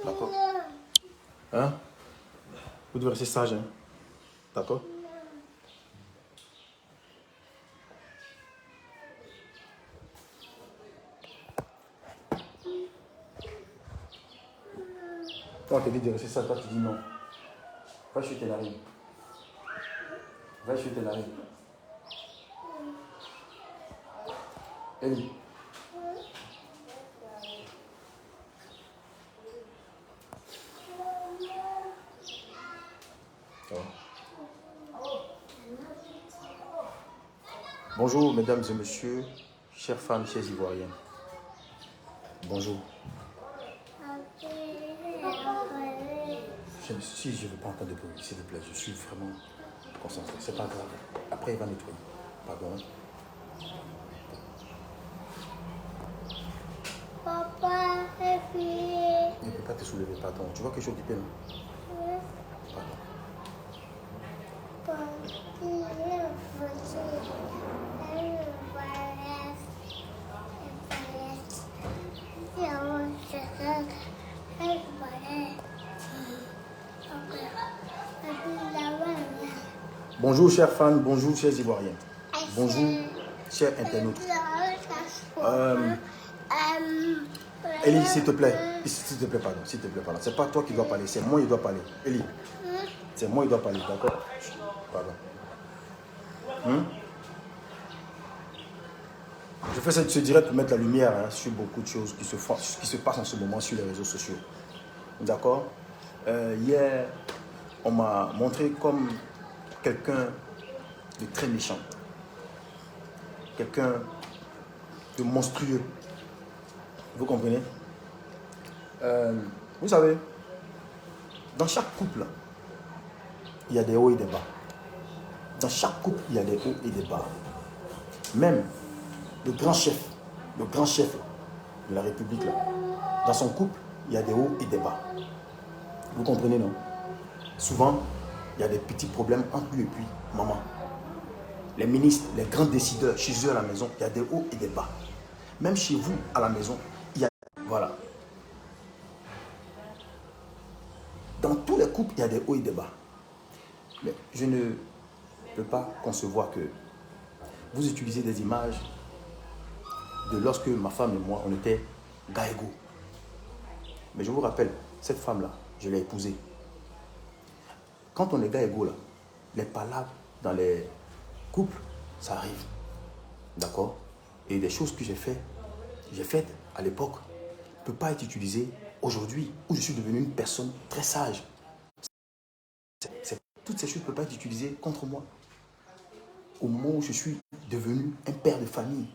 D'accord? Hein? Vous devez rester sage, hein? D'accord? Quand on te dit de rester sage, toi tu dis non. Va chuter la rime. Va chuter la rime. Ellie. Ça va? Bonjour, mesdames et messieurs, chères femmes, chers Ivoiriens. Bonjour. Si je ne veux pas entendre de bruit, s'il vous plaît, je suis vraiment concentré. C'est pas grave. Après, il va nettoyer. Pardon. Papa, Il ne peut pas te soulever, pardon. Tu vois que je suis occupé, non? Pardon. Bonjour, chers fans. Bonjour, chers Ivoiriens. Bonjour, chers internautes. Elie, s'il te plaît. S'il te plaît, pardon. S'il te plaît, pardon. C'est pas toi qui dois parler, c'est moi qui dois parler. Elie, c'est moi qui dois parler, d'accord? Pardon. Je fais ce direct pour mettre la lumière sur beaucoup de choses qui se passent en ce moment sur les réseaux sociaux. D'accord? Hier, on m'a montré comme quelqu'un de très méchant. Quelqu'un de monstrueux. Vous comprenez? Vous savez, dans chaque couple, il y a des hauts et des bas. Dans chaque couple, il y a des hauts et des bas. Même le grand chef de la République, là, dans son couple, il y a des hauts et des bas. Vous comprenez, non? Souvent, il y a des petits problèmes entre lui et puis maman. Les ministres, les grands décideurs, chez eux à la maison, il y a des hauts et des bas. Même chez vous, à la maison, il y a... Voilà. Dans tous les couples, il y a des hauts et des bas. Mais je ne peux pas concevoir que vous utilisez des images de lorsque ma femme et moi, on était gars égaux. Mais je vous rappelle, cette femme-là, je l'ai épousée. Quand on est gars égaux, là, les palabres dans les couples, ça arrive. D'accord? Et des choses que j'ai faites à l'époque, ne peuvent pas être utilisées aujourd'hui, où je suis devenu une personne très sage. Toutes ces choses ne peuvent pas être utilisées contre moi. Au moment où je suis devenu un père de famille,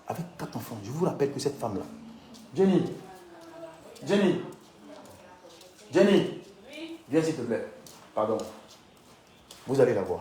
avec 4 enfants. Je vous rappelle que cette femme-là, Jenny, viens s'il te plaît. Pardon. Vous allez la voir.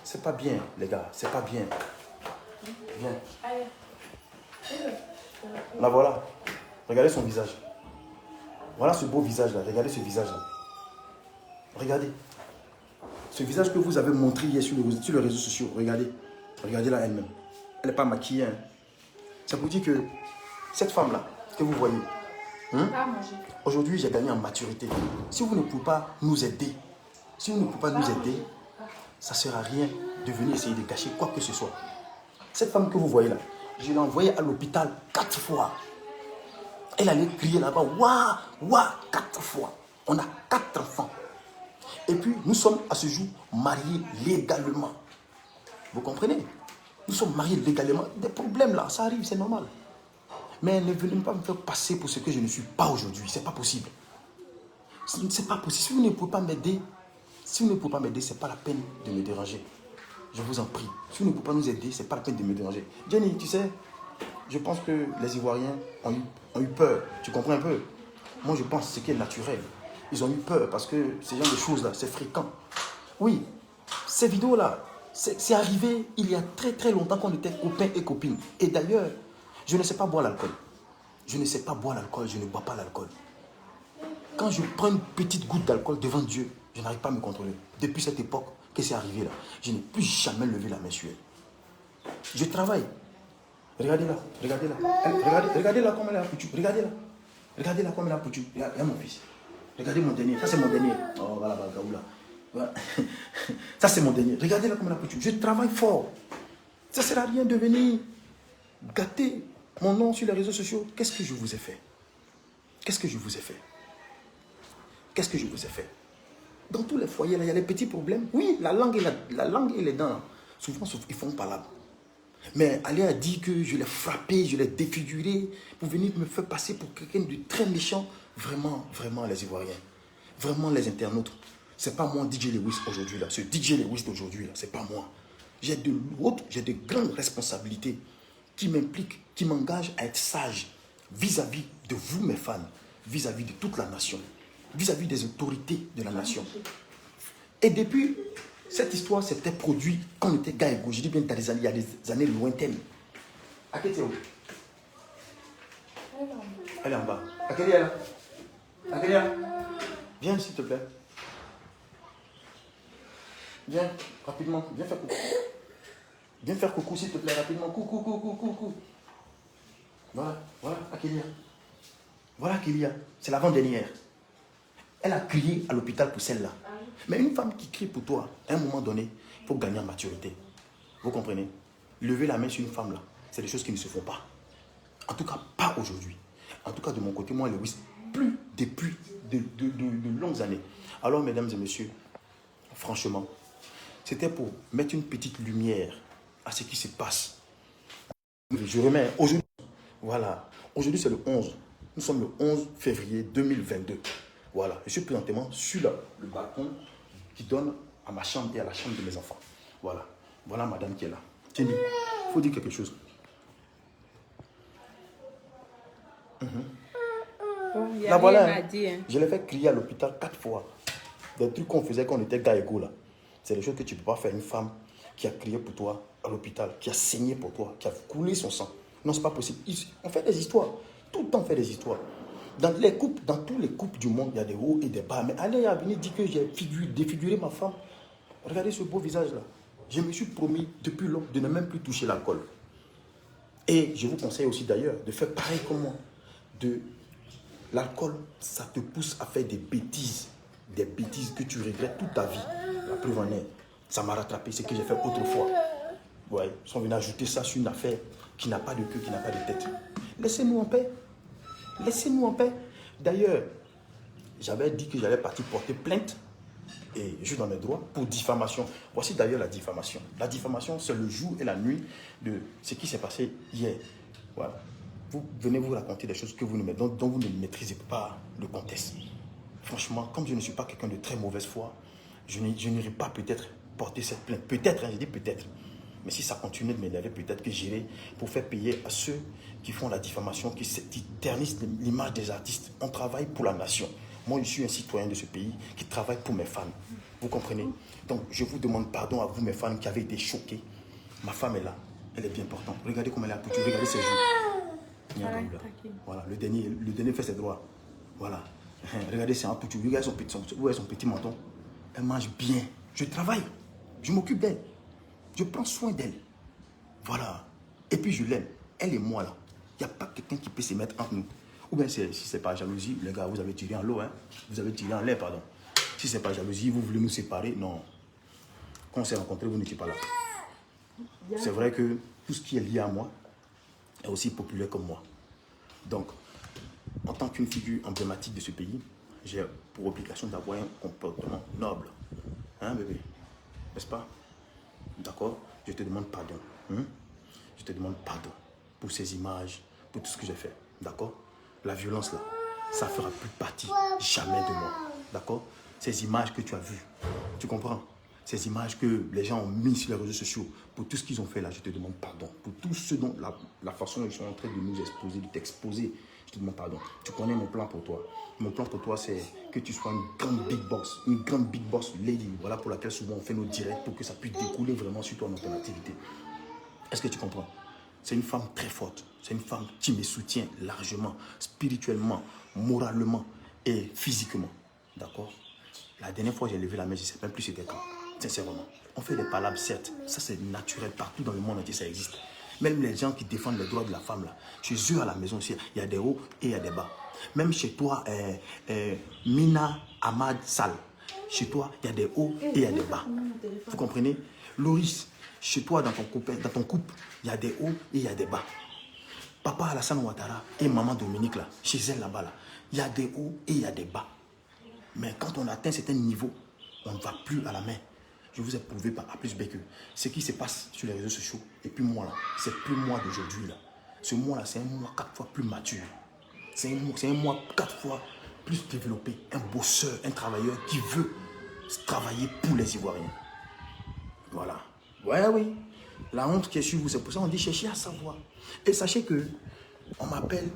C'est pas bien, les gars, c'est pas bien. Viens. La voilà. Regardez son visage. Voilà ce beau visage-là. Regardez ce visage-là. Regardez. Ce visage que vous avez montré hier sur les réseaux sociaux. Regardez. Regardez-la elle-même. Elle n'est pas maquillée. Hein. Ça vous dit que cette femme-là, que vous voyez, aujourd'hui, j'ai gagné en maturité. Si vous ne pouvez pas nous aider, ça ne sert à rien de venir essayer de cacher quoi que ce soit. Cette femme que vous voyez là, je l'ai envoyée à l'hôpital 4 fois. Elle allait crier là-bas, waouh, 4 fois. On a 4 enfants. Et puis, nous sommes à ce jour mariés légalement. Vous comprenez? Nous sommes mariés légalement. Des problèmes là, ça arrive, c'est normal. Mais ne venez pas me faire passer pour ce que je ne suis pas aujourd'hui. C'est pas possible. C'est pas possible. Si vous ne pouvez pas m'aider, c'est pas la peine de me déranger. Je vous en prie. Si vous ne pouvez pas nous aider, c'est pas la peine de me déranger. Jenny, tu sais, je pense que les Ivoiriens ont eu peur. Tu comprends un peu? Moi, je pense que c'est ce qui est naturel. Ils ont eu peur parce que ce genre de choses-là, c'est fréquent. Oui, ces vidéos-là, c'est arrivé il y a très très longtemps qu'on était copains et copines. Et d'ailleurs, je ne sais pas boire l'alcool. Je ne bois pas l'alcool. Quand je prends une petite goutte d'alcool devant Dieu, je n'arrive pas à me contrôler. Depuis cette époque que c'est arrivé là, je n'ai plus jamais levé la main sur elle. Je travaille. Regardez-la. Regardez-la comme elle est foutue. Regardez-la. Regardez là comme elle a foutu. Il y a mon fils. Regardez mon dernier. Ça, c'est mon dernier. Oh, voilà, Gaoula. Voilà. Ça, c'est mon dernier. Regardez là comme elle a foutu. Je travaille fort. Ça ne sert à rien de venir gâter mon nom sur les réseaux sociaux. Qu'est-ce que je vous ai fait? Qu'est-ce que je vous ai fait? Qu'est-ce que je vous ai fait? Dans tous les foyers, là, il y a des petits problèmes. Oui, la langue et les dents, souvent, ils font pas là. Mais aller a dit que je l'ai frappé, je l'ai défiguré pour venir me faire passer pour quelqu'un de très méchant. Vraiment, vraiment, les Ivoiriens. Vraiment, les internautes. C'est pas moi, DJ Lewis, aujourd'hui, là. Ce DJ Lewis d'aujourd'hui, là, c'est pas moi. J'ai de grandes responsabilités qui m'impliquent, qui m'engagent à être sage vis-à-vis de vous, mes fans, vis-à-vis de toute la nation, vis-à-vis des autorités de la nation. Et depuis, cette histoire s'était produite quand on était Gaïgo. Je dis bien dans il y a des années lointaines. À quelle est où? Elle est en bas. À quelle est là? À quelle est là? Viens, s'il te plaît. Viens, rapidement. Viens faire coucou. Viens faire coucou, s'il te plaît, rapidement. Coucou, coucou, coucou. Voilà, voilà, Akélia. Voilà Akélia. C'est l'avant-dernière. Elle a crié à l'hôpital pour celle-là. Mais une femme qui crie pour toi, à un moment donné, il faut gagner en maturité. Vous comprenez? Lever la main sur une femme, là, c'est des choses qui ne se font pas. En tout cas, pas aujourd'hui. En tout cas, de mon côté, moi, Lewis, plus depuis de longues années. Alors, mesdames et messieurs, franchement, c'était pour mettre une petite lumière à ce qui se passe. Je remets aujourd'hui, voilà, aujourd'hui c'est le 11. Nous sommes le 11 février 2022. Voilà, je suis présentement sur le balcon qui donne à ma chambre et à la chambre de mes enfants. Voilà, voilà madame qui est là. Tiens, il faut dire quelque chose. Bon, Là, voilà, dit, hein. Je l'ai fait crier à l'hôpital 4 fois. Des trucs qu'on faisait quand on était gars égaux là. C'est des choses que tu ne peux pas faire. Une femme qui a crié pour toi à l'hôpital, qui a saigné pour toi, qui a coulé son sang. Non, c'est pas possible. On fait des histoires. Tout le temps, on fait des histoires. Dans tous les couples du monde, il y a des hauts et des bas. Mais allez à venir dire que j'ai défiguré ma femme. Regardez ce beau visage là. Je me suis promis depuis longtemps de ne même plus toucher l'alcool. Et je vous conseille aussi d'ailleurs de faire pareil comme moi. L'alcool, ça te pousse à faire des bêtises que tu regrettes toute ta vie. La preuve en est, ça m'a rattrapé ce que j'ai fait autrefois. Ouais, ils sont venus ajouter ça sur une affaire qui n'a pas de queue, qui n'a pas de tête. Laissez-nous en paix. Laissez-nous en paix. D'ailleurs, j'avais dit que j'allais partir porter plainte, et je suis dans mes droits, pour diffamation. Voici d'ailleurs la diffamation. La diffamation, c'est le jour et la nuit de ce qui s'est passé hier. Voilà. Vous venez vous raconter des choses dont vous ne maîtrisez pas le contexte. Franchement, comme je ne suis pas quelqu'un de très mauvaise foi, je n'irai pas peut-être porter cette plainte. Peut-être, je dis peut-être. Mais si ça continue de m'énerver, peut-être que j'irai pour faire payer à ceux qui font la diffamation, qui ternissent l'image des artistes. On travaille pour la nation. Moi, je suis un citoyen de ce pays qui travaille pour mes fans. Vous comprenez? Donc, je vous demande pardon à vous, mes fans, qui avez été choqués. Ma femme est là. Elle est bien portante. Regardez comment elle a poutu. Regardez ses joues. Voilà, le dernier fait ses droits. Voilà. Regardez, c'est un poutu. Regardez son petit menton. Elle mange bien. Je travaille. Je m'occupe d'elle. Je prends soin d'elle. Voilà. Et puis je l'aime. Elle et moi là. Il n'y a pas quelqu'un qui peut se mettre entre nous. Ou bien si ce n'est pas jalousie, les gars, vous avez tiré en l'eau. Hein? Vous avez tiré en l'air, pardon. Si ce n'est pas jalousie, vous voulez nous séparer, non. Quand on s'est rencontrés, vous n'étiez pas là. C'est vrai que tout ce qui est lié à moi est aussi populaire comme moi. Donc, en tant qu'une figure emblématique de ce pays, j'ai pour obligation d'avoir un comportement noble. Hein, bébé? N'est-ce pas? D'accord? Je te demande pardon. Je te demande pardon pour ces images, pour tout ce que j'ai fait. D'accord? La violence là, ça ne fera plus partie jamais de moi. D'accord? Ces images que tu as vues, tu comprends? Ces images que les gens ont mis sur les réseaux sociaux, pour tout ce qu'ils ont fait là, je te demande pardon. Pour tout ce dont la façon dont ils sont en train de nous exposer, de t'exposer, je te demande pardon. Tu connais mon plan pour toi. Mon plan pour toi, c'est que tu sois une grande big boss lady. Voilà pour laquelle souvent on fait nos directs pour que ça puisse découler vraiment sur toi dans ton activité. Est-ce que tu comprends? C'est une femme très forte. C'est une femme qui me soutient largement, spirituellement, moralement et physiquement. D'accord? La dernière fois, j'ai levé la main, je ne sais même plus c'était quand. Sincèrement. On fait des palabres, certes. Ça, c'est naturel. Partout dans le monde entier, ça existe. Même les gens qui défendent les droits de la femme, là, chez eux à la maison aussi, il y a des hauts et il y a des bas. Même chez toi, Mina Ahmad Sall, chez toi, il y a des hauts et il y a des bas. Vous comprenez? Loris, chez toi, dans ton couple, il y a des hauts et il y a des bas. Papa Alassane Ouattara et maman Dominique, là, chez elle là-bas, là, il y a des hauts et il y a des bas. Mais quand on atteint un certain niveau, on ne va plus à la main. Je vous ai prouvé par A plus B que ce qui se passe sur les réseaux sociaux, et puis moi là, c'est plus moi d'aujourd'hui là. Ce moi là, c'est un moi 4 fois plus mature. C'est un moi 4 fois plus développé. Un bosseur, un travailleur qui veut travailler pour les Ivoiriens. Voilà. Ouais, oui. La honte qui est sur vous, c'est pour ça qu'on dit chercher à savoir. Et sachez que on m'appelle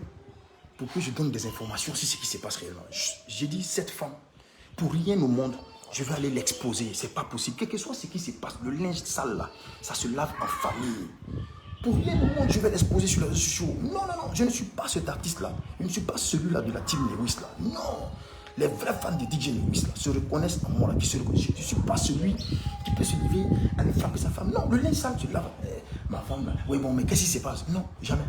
pour que je donne des informations sur ce qui se passe réellement. J'ai dit, cette femme, pour rien au monde, je vais aller l'exposer. C'est pas possible. Quel que soit ce qui se passe, le linge sale là, ça se lave en famille. Pour rien au monde, je vais l'exposer sur les réseaux sociaux. Non, non, non, je ne suis pas cet artiste-là. Je ne suis pas celui-là de la team Lewis là. Non. Les vrais fans de DJ Lewis là se reconnaissent en moi là, qui se reconnaissent. Je ne suis pas celui qui peut se lever à aller frapper sa femme. Non, le linge sale se lave. Ma femme là, oui bon, mais qu'est-ce qui se passe? Non, jamais.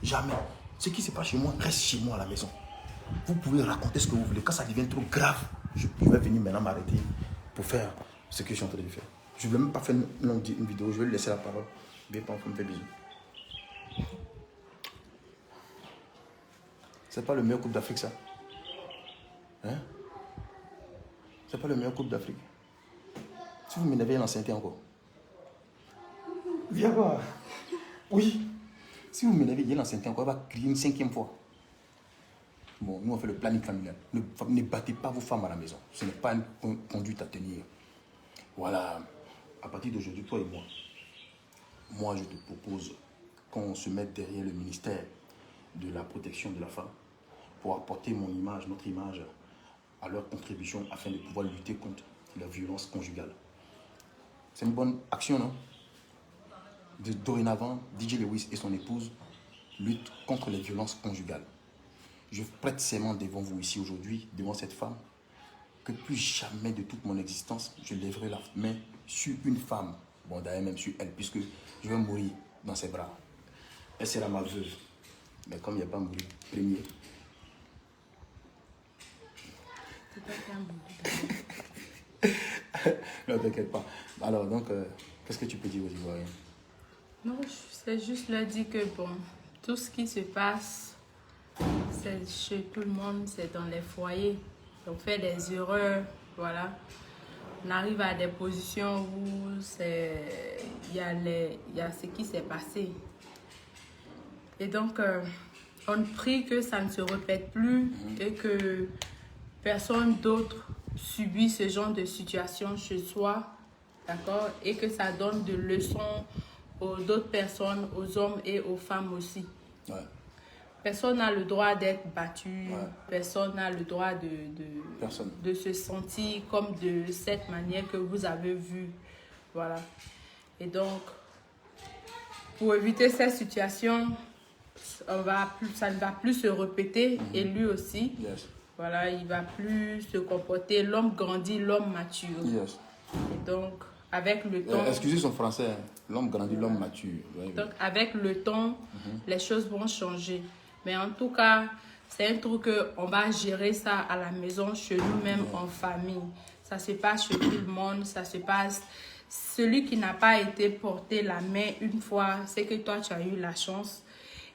Jamais. Ce qui se passe chez moi reste chez moi à la maison. Vous pouvez raconter ce que vous voulez. Quand ça devient trop grave, je vais venir maintenant m'arrêter pour faire ce que je suis en train de faire. Je ne vais même pas faire une vidéo, je vais lui laisser la parole. Bien, pas, on me fait bisous. C'est pas le meilleur couple d'Afrique, ça? Hein? C'est pas le meilleur couple d'Afrique? Si vous m'énervez, l'ancienneté encore. Viens voir. Oui. Si vous m'énervez, il y a l'ancienneté encore, elle va crier une 5e fois. Bon, nous on fait le planning familial. Ne battez pas vos femmes à la maison. Ce n'est pas une conduite à tenir. Voilà. À partir d'aujourd'hui, toi et moi je te propose qu'on se mette derrière le ministère de la protection de la femme pour apporter mon image, notre image à leur contribution afin de pouvoir lutter contre la violence conjugale. C'est une bonne action, non? Dorénavant, DJ Lewis et son épouse luttent contre les violences conjugales. Je prête serment devant vous ici aujourd'hui, devant cette femme, que plus jamais de toute mon existence, je lèverai la main sur une femme. Bon, d'ailleurs même sur elle, puisque je vais mourir dans ses bras. Elle sera ma veuve. Mais comme il n'y a pas mouru premier. Non, t'inquiète pas. Alors, donc, qu'est-ce que tu peux dire aux Ivoiriens? Non, c'est juste leur dire que, bon, tout ce qui se passe, c'est chez tout le monde, c'est dans les foyers. On fait des erreurs, voilà. On arrive à des positions où il y a ce qui s'est passé. Et donc, on prie que ça ne se répète plus et que personne d'autre subit ce genre de situation chez soi, d'accord? Et que ça donne de leçons aux d'autres personnes, aux hommes et aux femmes aussi. Ouais. Personne n'a le droit d'être battu, Ouais. Personne n'a le droit de se sentir comme de cette manière que vous avez vu. Voilà. Et donc, pour éviter cette situation, ça ne va plus se répéter et lui aussi. Yes. Voilà, il ne va plus se comporter. L'homme grandit, l'homme mature. Yes. Et donc, avec le temps... excusez son français, l'homme grandit, l'homme mature. Oui, donc, avec le temps, les choses vont changer. Mais en tout cas, c'est un truc qu'on va gérer ça à la maison, chez nous-mêmes, en famille. Ça se passe chez tout le monde, ça se passe... Celui qui n'a pas été porté la main une fois, c'est que toi, tu as eu la chance.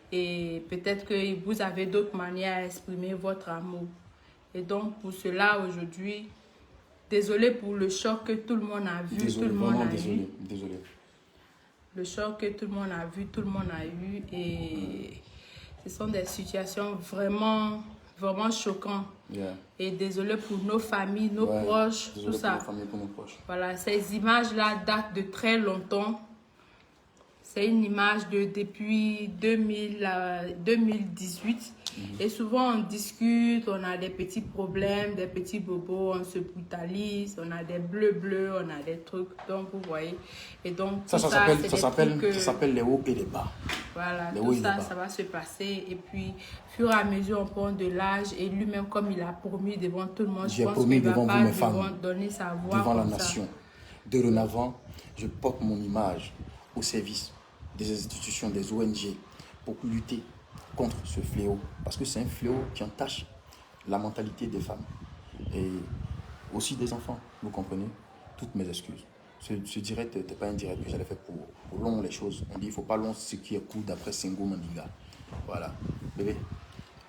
Et peut-être que vous avez d'autres manières à exprimer votre amour. Et donc, pour cela, aujourd'hui, désolé pour le choc que tout le monde a vu, désolé, tout le monde a désolé, eu. désolé. Le choc que tout le monde a vu, tout le monde a eu. Et ce sont des situations vraiment, vraiment choquantes. Yeah. Et désolé pour nos familles, nos proches, tout ça. Pour nos familles, pour nos proches. Voilà, ces images-là datent de très longtemps. C'est une image depuis 2018. Et souvent, on discute, on a des petits problèmes, des petits bobos, on se brutalise, on a des bleus, on a des trucs. Donc, vous voyez. Et donc, Ça s'appelle les hauts et les bas. Voilà, tout ça, ça va se passer. Et puis, fur et à mesure, on prend de l'âge. Et lui-même, comme il a promis devant tout le monde, je pense qu'il ne va pas donner sa voix devant la nation. Dorénavant, je porte mon image au service des institutions, des ONG pour lutter contre ce fléau. Parce que c'est un fléau qui entache la mentalité des femmes et aussi des enfants, vous comprenez? Toutes mes excuses. Ce direct n'était pas un direct que j'allais faire pour long les choses. On dit il ne faut pas long ce qui est court d'après Senghor Mandiga. Voilà. Bébé,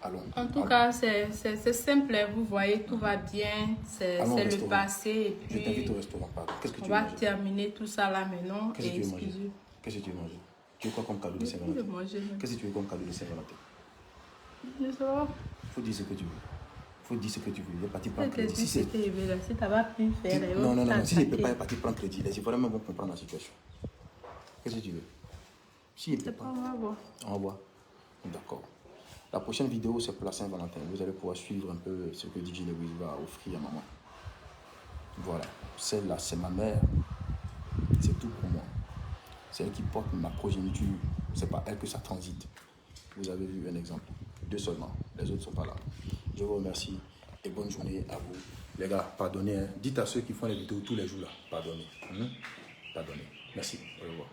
allons. En tout cas, c'est simple, hein. Vous voyez, tout va bien, c'est le passé. Et puis, je t'invite au restaurant, pardon. Qu'est-ce que tu veux manger? manger? On va terminer tout ça là maintenant. Qu'est-ce que tu veux manger? Qu'est-ce que tu veux manger? Tu veux quoi comme cadeau de Saint-Valentin? Qu'est-ce que tu veux comme cadeau de Saint-Valentin? Je sais pas. Faut dire ce que tu veux. Faut dire ce que tu veux. Il est parti prendre crédit. crédit. Si tu n'as pas pu faire les non, non, non. Si il ne peut pas, il est parti prendre crédit. Les Ivoiriens vont comprendre la situation. Qu'est-ce que tu veux? Si il ne peut pas, on va voir. On va voir. D'accord. La prochaine vidéo, c'est pour la Saint-Valentin. Vous allez pouvoir suivre un peu ce que DJ Lewis va offrir à maman. Voilà. Celle-là, c'est ma mère. C'est tout pour moi. C'est elle qui porte ma progéniture. C'est pas elle que ça transite. Vous avez vu un exemple. 2 seulement. Les autres ne sont pas là. Je vous remercie et bonne journée à vous. Les gars, pardonnez. Hein. Dites à ceux qui font les vidéos tous les jours là. Pardonnez. Pardonnez. Merci. Au revoir.